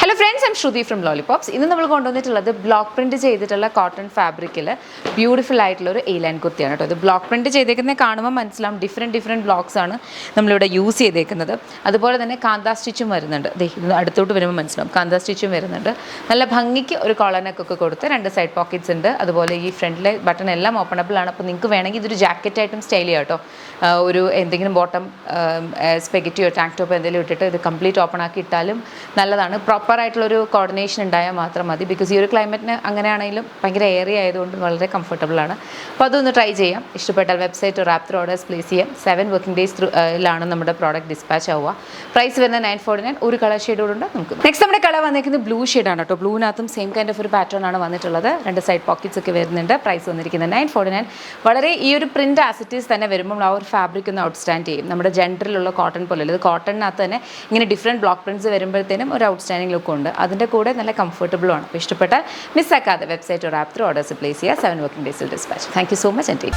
Hello friends, I'm Shruthi from Lollipops. ഇന്ന് നമ്മൾ കൊണ്ടുവന്നിട്ടുള്ളത് ബ്ലോക്ക് പ്രിൻറ്റ് ചെയ്തിട്ടുള്ള കോട്ടൺ ഫാബ്രിക്കിൽ ബ്യൂട്ടിഫുൾ ആയിട്ടുള്ള ഒരു എ ലൈൻ കുർത്തിയാണ് കേട്ടോ. ഇത് ബ്ലോക്ക് പ്രിൻറ്റ് ചെയ്തേക്കുന്നത് കാണുമ്പോൾ മനസ്സിലാവും ഡിഫറെൻറ്റ് ബ്ലോക്സ് ആണ് നമ്മളിവിടെ യൂസ് ചെയ്തേക്കുന്നത്. അതുപോലെ തന്നെ കാന്താ സ്റ്റിച്ചും വരുന്നുണ്ട്. ഇത് അടുത്തോട്ട് വരുമ്പോൾ മനസ്സിലാവും കാന്താ സ്റ്റിച്ചും വരുന്നുണ്ട്. നല്ല ഭംഗിക്ക് ഒരു കോളനൊക്കെ കൊടുത്ത് 2 സൈഡ് പോക്കറ്റ്സ് ഉണ്ട്. അതുപോലെ ഈ ഫ്രണ്ടിലെ ബട്ടൺ എല്ലാം ഓപ്പണബിൾ ആണ്. അപ്പോൾ നിങ്ങൾക്ക് വേണമെങ്കിൽ ഇതൊരു ജാക്കറ്റ് ആയിട്ടും സ്റ്റൈൽ ചെയ്യാം കേട്ടോ. ഒരു എന്തെങ്കിലും ബോട്ടം സ്പെഗറ്റിയോ ടാങ്ക് ടോപ്പ് എന്തെങ്കിലും ഇട്ടിട്ട് ഇത് കംപ്ലീറ്റ് ഓപ്പൺ ആക്കി ഇട്ടാലും നല്ലതാണ്. പ്രോപ്പറായിട്ടുള്ളൊരു കോർഡിനേഷൻ ഉണ്ടായാൽ മാത്രം മതി. ബിക്കോസ് ഈ ഒരു ക്ലൈമറ്റിന് അങ്ങനെയാണെങ്കിലും ഭയങ്കര ഏരിയ ആയതുകൊണ്ട് വളരെ കംഫർട്ടബിൾ ആണ്. അപ്പോൾ അതൊന്ന് ട്രൈ ചെയ്യാം. ഇഷ്ടപ്പെട്ടാൽ വെബ്സൈറ്റ് ഒരു ആപ്പ് ത്രൂ ഓർഡേഴ്സ് പ്ലേസ് ചെയ്യാം. 7 വർക്കിംഗ് ഡേയ്സ് ലാണ് നമ്മുടെ പ്രോഡക്റ്റ് ഡിസ്പാച്ച് ആവുക. പ്രൈസ് വരുന്ന 949. ഒരു കളർ ഷെയ്ഡോടുണ്ട്. നമുക്ക് നെക്സ്റ്റ് നമ്മുടെ കളർ വന്നിരിക്കുന്നത് ബ്ലൂ ഷെയ്ഡാണ് കേട്ടോ. ബ്ലൂവിനകത്തും സെയിം കൈൻഡ് ഓഫ് ഒരു പാറ്റേൺ ആണ് വന്നിട്ടുള്ളത്. 2 സൈഡ് പോക്കറ്റ്സ് ഒക്കെ വരുന്നുണ്ട്. പ്രൈസ് വന്നിരിക്കുന്നത് 949. വളരെ ഈ ഒരു പ്രിൻറ്റ് ആസിറ്റീസ് തന്നെ വരുമ്പോൾ ആ ഒരു ഫാബ്രിക് ഒന്ന് ഔട്ട്സ്റ്റാൻഡ് ചെയ്യും. നമ്മുടെ ജെൻഡറിലുള്ള കോട്ടൺ പോലെ ഇത് കോട്ടണിനകത്ത് തന്നെ ഇങ്ങനെ ഡിഫറെൻറ്റ് ബ്ലോക്ക് പ്രിൻറ്റ്സ് വരുമ്പോഴത്തേനും ഒരു ഔട്ട്സ്റ്റാൻഡിംഗ് ലുക്ക് ഉണ്ട്. അതിൻ്റെ കൂടെ നല്ല കംഫർട്ടബിളും ആണ്. അപ്പോൾ ഇഷ്ടപ്പെട്ടാൽ മിസ്സാക്കാതെ വെബ്സൈറ്റ് ഒരു ആപ്പ് ത്രൂ ഓർഡേഴ്സ് പ്ലേസ് ചെയ്യുക. 7 വർക്കിംഗ് ഡേയ്സിൽ dispatch. Thank you so much and